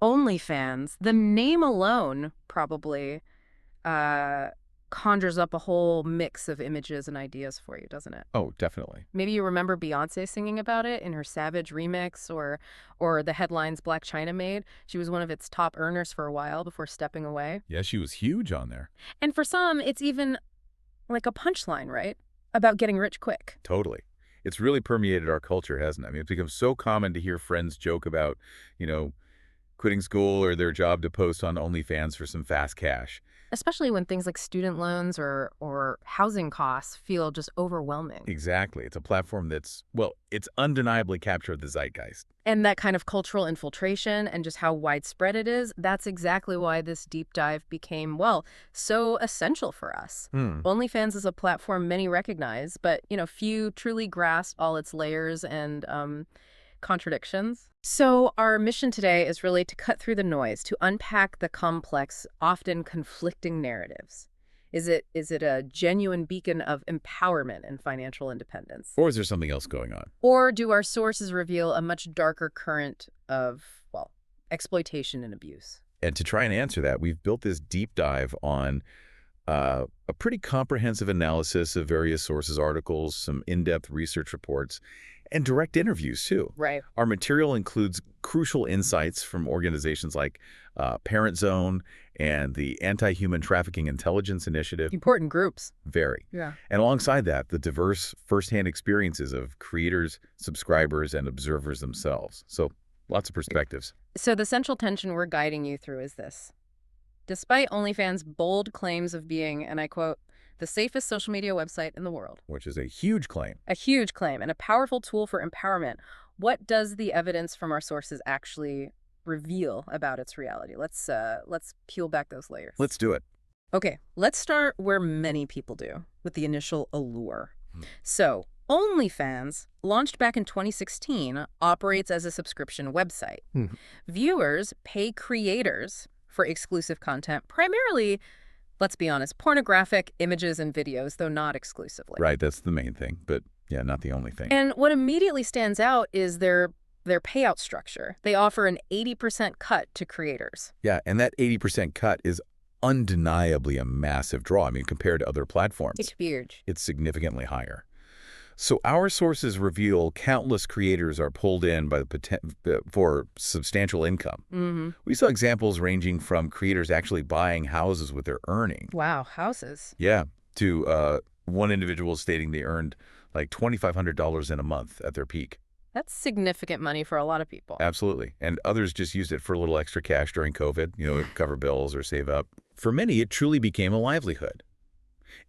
OnlyFans, the name alone probably uh, conjures up a whole mix of images and ideas for you, doesn't it? Oh, definitely. Maybe you remember Beyoncé singing about it in her Savage remix or the headlines Black China made. She was one of its top earners for a while before stepping away. Yeah, she was huge on there. And for some, it's even like a punchline, right? About getting rich quick. Totally. It's really permeated our culture, hasn't it? I mean, it's become so common to hear friends joke about, you know, quitting school or their job to post on OnlyFans for some fast cash. Especially when things like student loans or housing costs feel just overwhelming. Exactly. It's a platform that's, well, it's undeniably captured the zeitgeist. And that kind of cultural infiltration and just how widespread it is, that's exactly why this deep dive became, well, so essential for us. Hmm. OnlyFans is a platform many recognize, but, few truly grasp all its layers and contradictions. So our mission today is really to cut through the noise, to unpack the complex, often conflicting narratives. Is it a genuine beacon of empowerment and financial independence? Or is there something else going on? Or do our sources reveal a much darker current of, well, exploitation and abuse? And to try and answer that, we've built this deep dive on a pretty comprehensive analysis of various sources, articles, some in-depth research reports, and direct interviews, too. Right. Our material includes crucial insights from organizations like Parent Zone and the Anti-Human Trafficking Intelligence Initiative. Important groups. Very. Yeah. And alongside that, the diverse firsthand experiences of creators, subscribers, and observers themselves. So lots of perspectives. So the central tension we're guiding you through is this. Despite OnlyFans' bold claims of being, and I quote, the safest social media website in the world. Which is a huge claim. A huge claim and a powerful tool for empowerment. What does the evidence from our sources actually reveal about its reality? Let's peel back those layers. Let's do it. Okay, let's start where many people do, with the initial allure. So, OnlyFans, launched back in 2016, operates as a subscription website. Viewers pay creators for exclusive content, primarily, let's be honest, pornographic images and videos, though not exclusively. Right, that's the main thing, but yeah, not the only thing. And what immediately stands out is their payout structure. They offer an 80% cut to creators. Yeah, and that 80% cut is undeniably a massive draw. I mean, compared to other platforms. It's huge. It's significantly higher. So our sources reveal countless creators are pulled in by for substantial income. We saw examples ranging from creators actually buying houses with their earnings. Wow, houses. Yeah, to one individual stating they earned like $2,500 in a month at their peak. That's significant money for a lot of people. Absolutely. And others just used it for a little extra cash during COVID, to cover bills or save up. For many, it truly became a livelihood.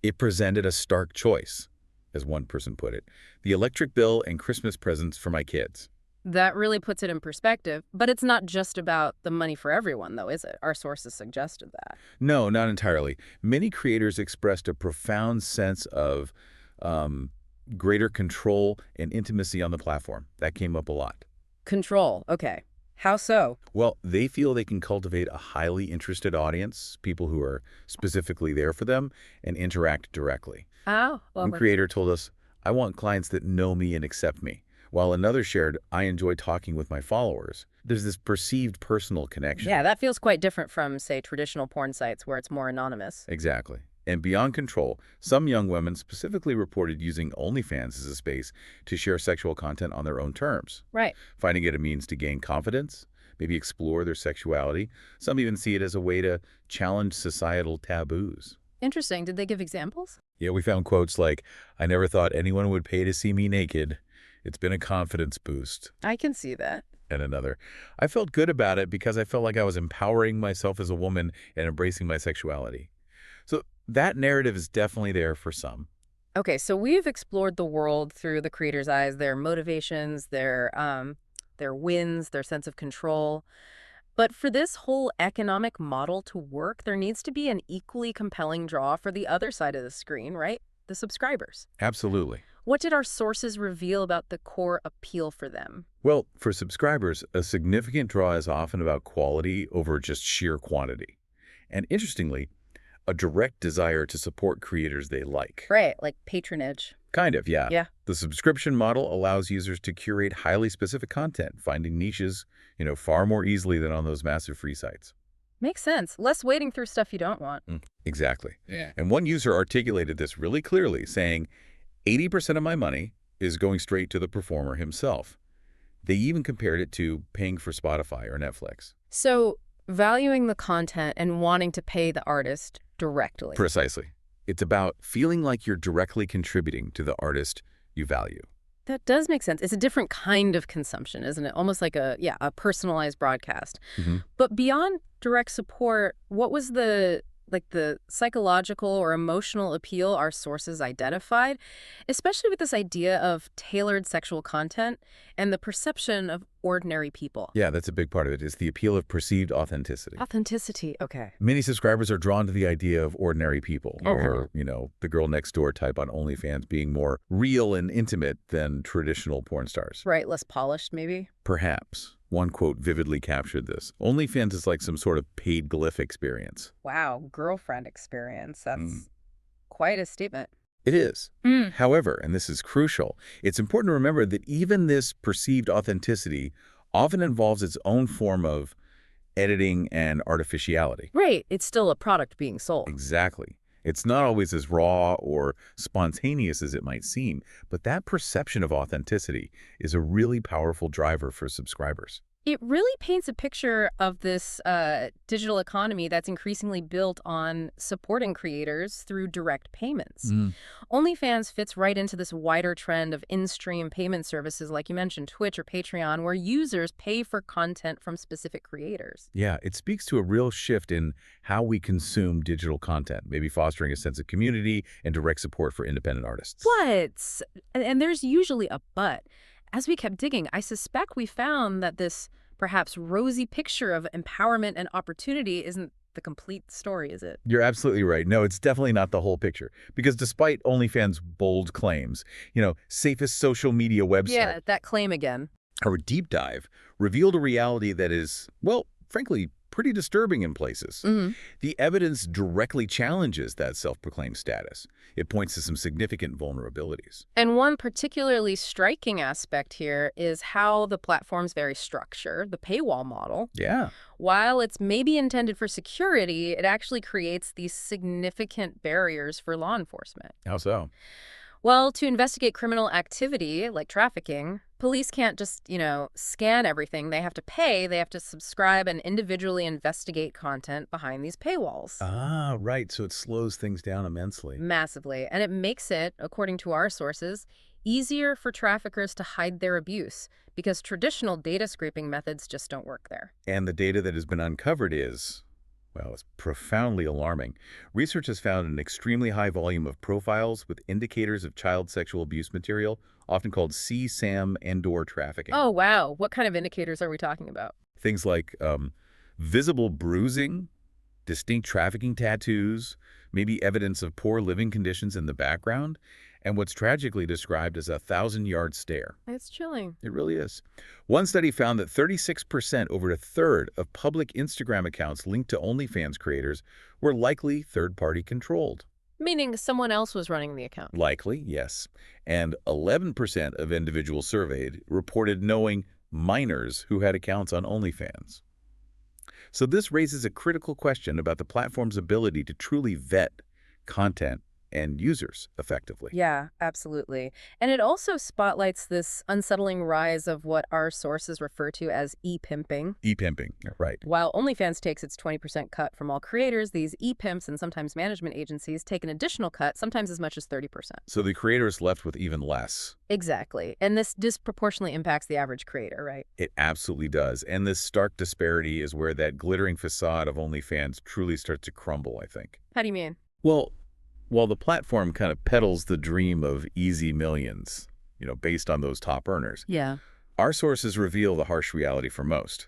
It presented a stark choice, as one person put it, the electric bill and Christmas presents for my kids. That really puts it in perspective. But it's not just about the money for everyone, though, is it? Our sources suggested that. No, not entirely. Many creators expressed a profound sense of greater control and intimacy on the platform. That came up a lot. Control. Okay. How so? Well, they feel they can cultivate a highly interested audience, people who are specifically there for them, and interact directly. Oh, well, One creator told us, I want clients that know me and accept me, while another shared, I enjoy talking with my followers. There's this perceived personal connection. yeah, that feels quite different from, say, traditional porn sites where it's more anonymous. Exactly. And beyond control, some young women specifically reported using OnlyFans as a space to share sexual content on their own terms. Right. Finding it a means to gain confidence, maybe explore their sexuality. Some even see it as a way to challenge societal taboos. Interesting. Did they give examples? Yeah, we found quotes like, I never thought anyone would pay to see me naked. It's been a confidence boost. I can see that. And another, I felt good about it because I felt like I was empowering myself as a woman and embracing my sexuality. So that narrative is definitely there for some. Okay, so we've explored the world through the creator's eyes, their motivations, their wins, their sense of control. But for this whole economic model to work, there needs to be an equally compelling draw for the other side of the screen, right? The subscribers. Absolutely. What did our sources reveal about the core appeal for them? Well, for subscribers, a significant draw is often about quality over just sheer quantity. And interestingly, a direct desire to support creators they like. Right, like patronage. Kind of, yeah. Yeah. The subscription model allows users to curate highly specific content, finding niches, far more easily than on those massive free sites. Makes sense. Less wading through stuff you don't want. Exactly. Yeah. And one user articulated this really clearly, saying, 80% of my money is going straight to the performer himself. They even compared it to paying for Spotify or Netflix. So valuing the content and wanting to pay the artist directly. Precisely. It's about feeling like you're directly contributing to the artist you value. That does make sense. It's a different kind of consumption, isn't it? Almost like a personalized broadcast. But beyond direct support, what was the psychological or emotional appeal our sources identified, especially with this idea of tailored sexual content and the perception of ordinary people? Yeah, that's a big part of it, is the appeal of perceived authenticity. Authenticity, okay. Many subscribers are drawn to the idea of ordinary people, or, the girl next door type on OnlyFans being more real and intimate than traditional porn stars. Right, less polished maybe? Perhaps. One quote vividly captured this. OnlyFans is like some sort of paid glyph experience. Wow, girlfriend experience. That's quite a statement. It is. However, and this is crucial, it's important to remember that even this perceived authenticity often involves its own form of editing and artificiality. Right. It's still a product being sold. Exactly. It's not always as raw or spontaneous as it might seem, but that perception of authenticity is a really powerful driver for subscribers. It really paints a picture of this digital economy that's increasingly built on supporting creators through direct payments. OnlyFans fits right into this wider trend of in-stream payment services like you mentioned, Twitch or Patreon, where users pay for content from specific creators. Yeah, it speaks to a real shift in how we consume digital content, maybe fostering a sense of community and direct support for independent artists. But, and there's usually a but, as we kept digging, I suspect we found that this perhaps rosy picture of empowerment and opportunity isn't the complete story, is it? You're absolutely right. No, it's definitely not the whole picture. Because despite OnlyFans' bold claims, safest social media website. Yeah, that claim again. Our deep dive revealed a reality that is, well, frankly, pretty disturbing in places. The evidence directly challenges that self-proclaimed status. It points to some significant vulnerabilities. And one particularly striking aspect here is how the platform's very structure, the paywall model. Yeah. While it's maybe intended for security, it actually creates these significant barriers for law enforcement. How so? Well, to investigate criminal activity like trafficking, police can't just, scan everything. They have to pay. They have to subscribe and individually investigate content behind these paywalls. Ah, right. So it slows things down immensely. Massively. And it makes it, according to our sources, easier for traffickers to hide their abuse because traditional data scraping methods just don't work there. And the data that has been uncovered is, well, it's profoundly alarming. Research has found an extremely high volume of profiles with indicators of child sexual abuse material, often called CSAM and/or trafficking. Oh, wow. What kind of indicators are we talking about? Things like visible bruising, distinct trafficking tattoos, maybe evidence of poor living conditions in the background, and what's tragically described as a 1,000-yard stare. It's chilling. It really is. One study found that 36%, over a third, of public Instagram accounts linked to OnlyFans creators were likely third-party controlled. Meaning someone else was running the account. Likely, yes. And 11% of individuals surveyed reported knowing minors who had accounts on OnlyFans. So this raises a critical question about the platform's ability to truly vet content and users effectively. Yeah, absolutely. And it also spotlights this unsettling rise of what our sources refer to as e-pimping. E-pimping, right. While OnlyFans takes its 20% cut from all creators, these e-pimps and sometimes management agencies take an additional cut, sometimes as much as 30%. So the creator is left with even less. Exactly. And this disproportionately impacts the average creator, right? It absolutely does. And this stark disparity is where that glittering facade of OnlyFans truly starts to crumble, I think. How do you mean? Well, while the platform kind of peddles the dream of easy millions, based on those top earners, Yeah. our sources reveal the harsh reality for most.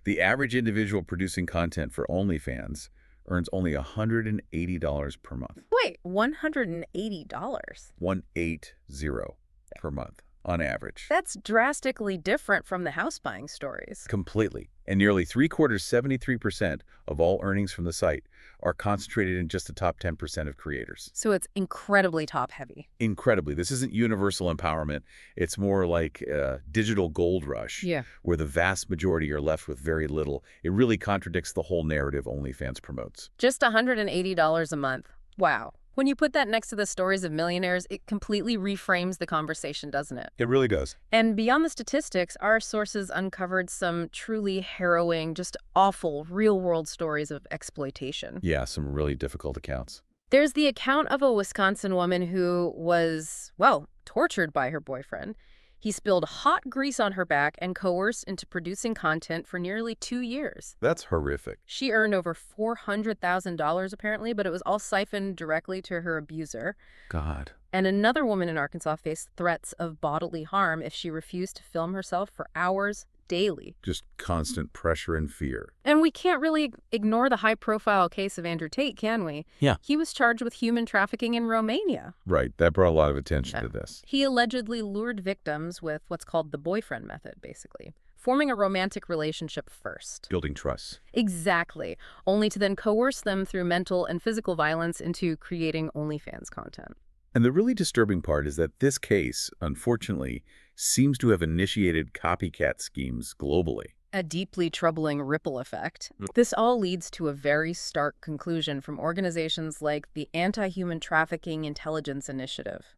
The average individual producing content for OnlyFans earns only $180 per month. Wait, $180? 180 per month. on average. That's drastically different from the house buying stories. Completely. And nearly three-quarters, 73% of all earnings from the site are concentrated in just the top 10% of creators. So it's incredibly top-heavy. Incredibly. This isn't universal empowerment. It's more like a digital gold rush, where the vast majority are left with very little. It really contradicts the whole narrative OnlyFans promotes. Just $180 a month. Wow. When you put that next to the stories of millionaires, it completely reframes the conversation, doesn't it? It really does. And beyond the statistics, our sources uncovered some truly harrowing, just awful, real-world stories of exploitation. Yeah, some really difficult accounts. There's the account of a Wisconsin woman who was, well, tortured by her boyfriend. He spilled hot grease on her back and coerced into producing content for nearly 2 years. That's horrific. She earned over $400,000 apparently, but it was all siphoned directly to her abuser. God. And another woman in Arkansas faced threats of bodily harm if she refused to film herself for hours daily. Just constant pressure and fear. And we can't really ignore the high-profile case of Andrew Tate, can we? Yeah. He was charged with human trafficking in Romania. Right. That brought a lot of attention to this. He allegedly lured victims with what's called the boyfriend method, basically. Forming a romantic relationship first. Building trust. Exactly. Only to then coerce them through mental and physical violence into creating OnlyFans content. And the really disturbing part is that this case, unfortunately, seems to have initiated copycat schemes globally. A deeply troubling ripple effect. This all leads to a very stark conclusion from organizations like the Anti-Human Trafficking Intelligence Initiative.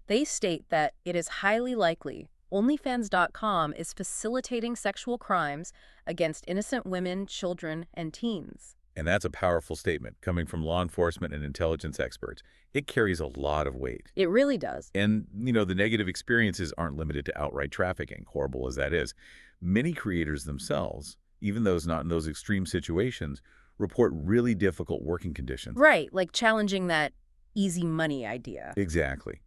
They state that it is highly likely OnlyFans.com is facilitating sexual crimes against innocent women, children, and teens. And that's a powerful statement coming from law enforcement and intelligence experts. It carries a lot of weight. It really does. And, the negative experiences aren't limited to outright trafficking, horrible as that is. Many creators themselves, even those not in those extreme situations, report really difficult working conditions. Right, like challenging that easy money idea. Exactly.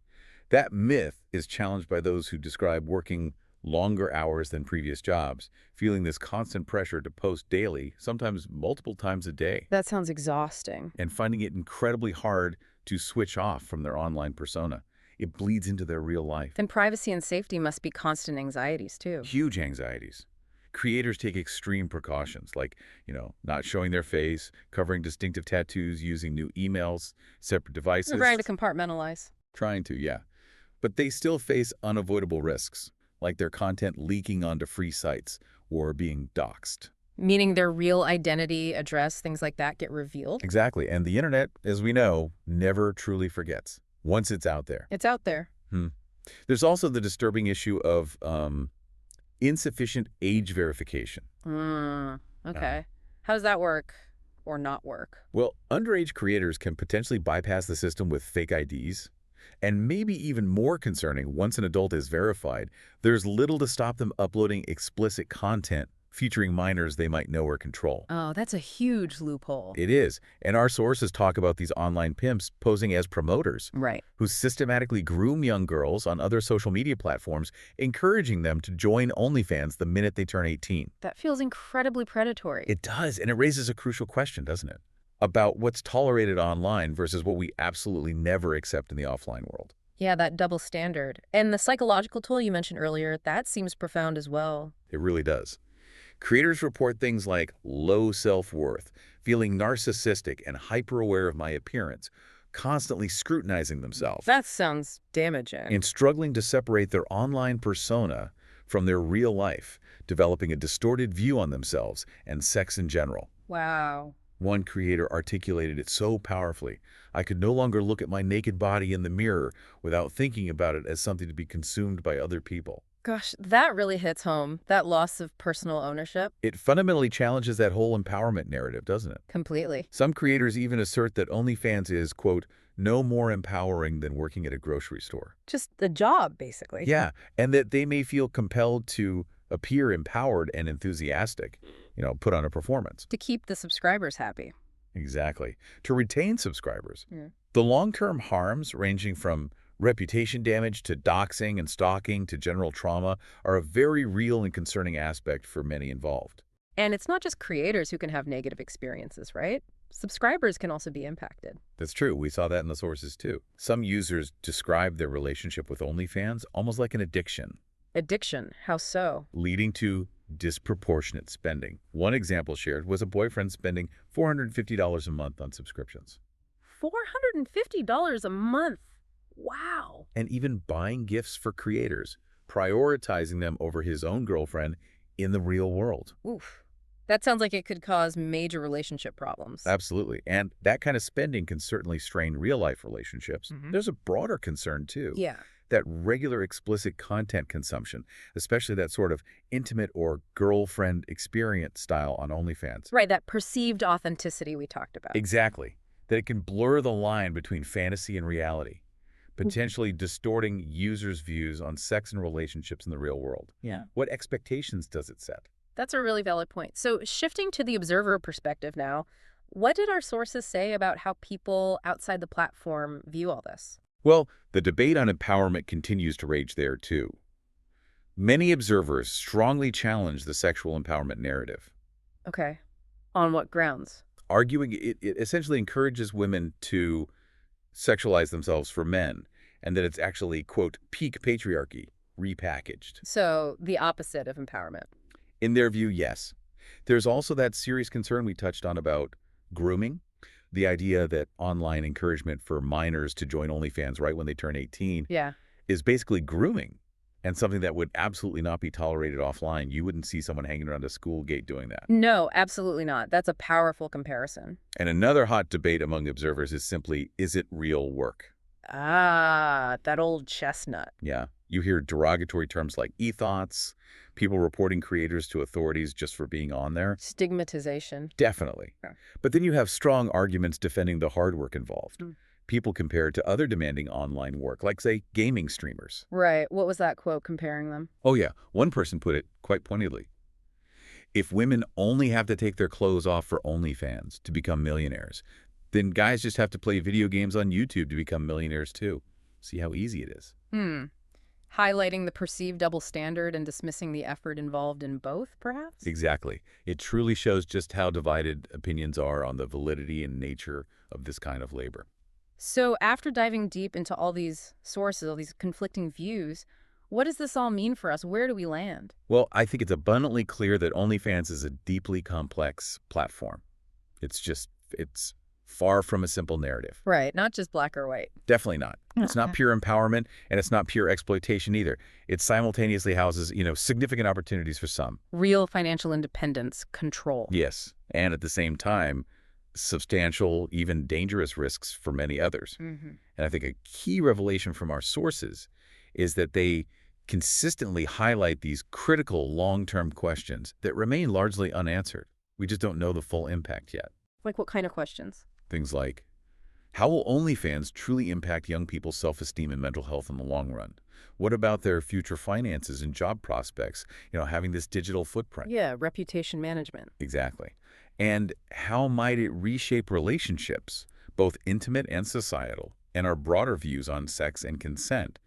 That myth is challenged by those who describe working longer hours than previous jobs, feeling this constant pressure to post daily, sometimes multiple times a day. That sounds exhausting. And finding it incredibly hard to switch off from their online persona. It bleeds into their real life. Then privacy and safety must be constant anxieties, too. Huge anxieties. Creators take extreme precautions, like, not showing their face, covering distinctive tattoos, using new emails, separate devices. Trying to compartmentalize. Trying to, yeah. But they still face unavoidable risks, like their content leaking onto free sites or being doxxed. Meaning their real identity, address, things like that get revealed? Exactly. And the internet, as we know, never truly forgets. Once it's out there. It's out there. There's also the disturbing issue of insufficient age verification. Okay. How does that work or not work? Well, underage creators can potentially bypass the system with fake IDs. And maybe even more concerning, once an adult is verified, there's little to stop them uploading explicit content featuring minors they might know or control. Oh, that's a huge loophole. It is. And our sources talk about these online pimps posing as promoters. Right. Who systematically groom young girls on other social media platforms, encouraging them to join OnlyFans the minute they turn 18. That feels incredibly predatory. It does. And it raises a crucial question, doesn't it? About what's tolerated online versus what we absolutely never accept in the offline world. Yeah, that double standard. And the psychological toll you mentioned earlier, that seems profound as well. It really does. Creators report things like low self-worth, feeling narcissistic and hyper-aware of my appearance, constantly scrutinizing themselves. That sounds damaging. And struggling to separate their online persona from their real life, developing a distorted view on themselves and sex in general. Wow. One creator articulated it so powerfully. I could no longer look at my naked body in the mirror without thinking about it as something to be consumed by other people. Gosh, that really hits home, that loss of personal ownership. It fundamentally challenges that whole empowerment narrative, doesn't it? Completely. Some creators even assert that OnlyFans is, quote, no more empowering than working at a grocery store. Just the job, basically. Yeah, and that they may feel compelled to appear empowered and enthusiastic, put on a performance. To keep the subscribers happy. Exactly. To retain subscribers. Yeah. The long-term harms, ranging from reputation damage to doxing and stalking to general trauma, are a very real and concerning aspect for many involved. And it's not just creators who can have negative experiences, right? subscribers can also be impacted. That's true. We saw that in the sources, too. Some users describe their relationship with OnlyFans almost like an addiction. Addiction, how so? Leading to disproportionate spending. One example shared was a boyfriend spending $450 a month on subscriptions. $450 a month. Wow. And even buying gifts for creators, prioritizing them over his own girlfriend in the real world. Oof. That sounds like it could cause major relationship problems. Absolutely. And that kind of spending can certainly strain real-life relationships. There's a broader concern, too. Yeah. That regular explicit content consumption, especially that sort of intimate or girlfriend experience style on OnlyFans. Right, that perceived authenticity we talked about. Exactly. That it can blur the line between fantasy and reality, potentially distorting users' views on sex and relationships in the real world. Yeah. What expectations does it set? That's a really valid point. So shifting to the observer perspective now, what did our sources say about how people outside the platform view all this? Well, the debate on empowerment continues to rage there, too. Many observers strongly challenge the sexual empowerment narrative. Okay. On what grounds? Arguing it essentially encourages women to sexualize themselves for men, and that it's actually, quote, peak patriarchy, repackaged. So the opposite of empowerment. In their view, yes. There's also that serious concern we touched on about grooming. The idea that online encouragement for minors to join OnlyFans right when they turn 18 is basically grooming, and something that would absolutely not be tolerated offline. You wouldn't see someone hanging around a school gate doing that. No, absolutely not. That's a powerful comparison. And another hot debate among observers is simply, is it real work? Ah, that old chestnut. Yeah. You hear derogatory terms like e-thoughts, people reporting creators to authorities just for being on there. Stigmatization. Definitely. Yeah. But then you have strong arguments defending the hard work involved. People compare it to other demanding online work, like, say, gaming streamers. Right. What was that quote comparing them? Oh, yeah. One person put it quite pointedly. If women only have to take their clothes off for OnlyFans to become millionaires, then guys just have to play video games on YouTube to become millionaires, too. See how easy it is. Highlighting the perceived double standard and dismissing the effort involved in both, perhaps? Exactly. It truly shows just how divided opinions are on the validity and nature of this kind of labor. So after diving deep into all these sources, all these conflicting views, what does this all mean for us? Where do we land? Well, I think it's abundantly clear that OnlyFans is a deeply complex platform. It's far from a simple narrative. Right. Not just black or white. Definitely not. It's not pure empowerment, and it's not pure exploitation either. It simultaneously houses, significant opportunities for some. Real financial independence, control. Yes. And at the same time, substantial, even dangerous risks for many others. And I think a key revelation from our sources is that they consistently highlight these critical long-term questions that remain largely unanswered. We just don't know the full impact yet. Like what kind of questions? Things like, how will OnlyFans truly impact young people's self-esteem and mental health in the long run? What about their future finances and job prospects, having this digital footprint? Yeah, reputation management. Exactly. And how might it reshape relationships, both intimate and societal, and our broader views on sex and consent?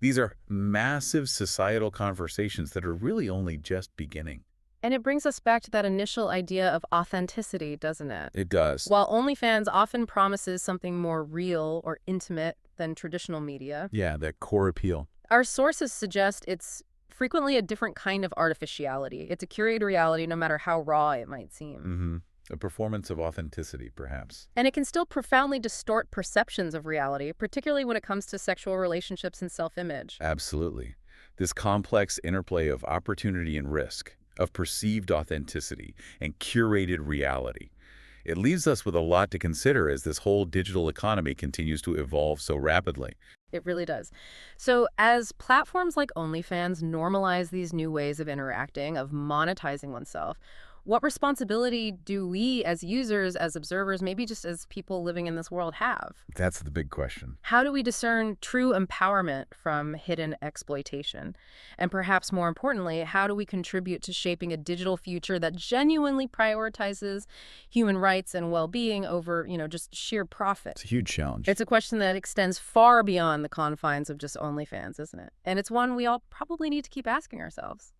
These are massive societal conversations that are really only just beginning. And it brings us back to that initial idea of authenticity, doesn't it? It does. While OnlyFans often promises something more real or intimate than traditional media. Yeah, that core appeal. Our sources suggest it's frequently a different kind of artificiality. It's a curated reality no matter how raw it might seem. A performance of authenticity, perhaps. And it can still profoundly distort perceptions of reality, particularly when it comes to sexual relationships and self-image. Absolutely. This complex interplay of opportunity and risk, of perceived authenticity and curated reality. It leaves us with a lot to consider as this whole digital economy continues to evolve so rapidly. It really does. So as platforms like OnlyFans normalize these new ways of interacting, of monetizing oneself, what responsibility do we as users, as observers, maybe just as people living in this world have? That's the big question. How do we discern true empowerment from hidden exploitation? And perhaps more importantly, how do we contribute to shaping a digital future that genuinely prioritizes human rights and well-being over, just sheer profit? It's a huge challenge. It's a question that extends far beyond the confines of just OnlyFans, isn't it? And it's one we all probably need to keep asking ourselves.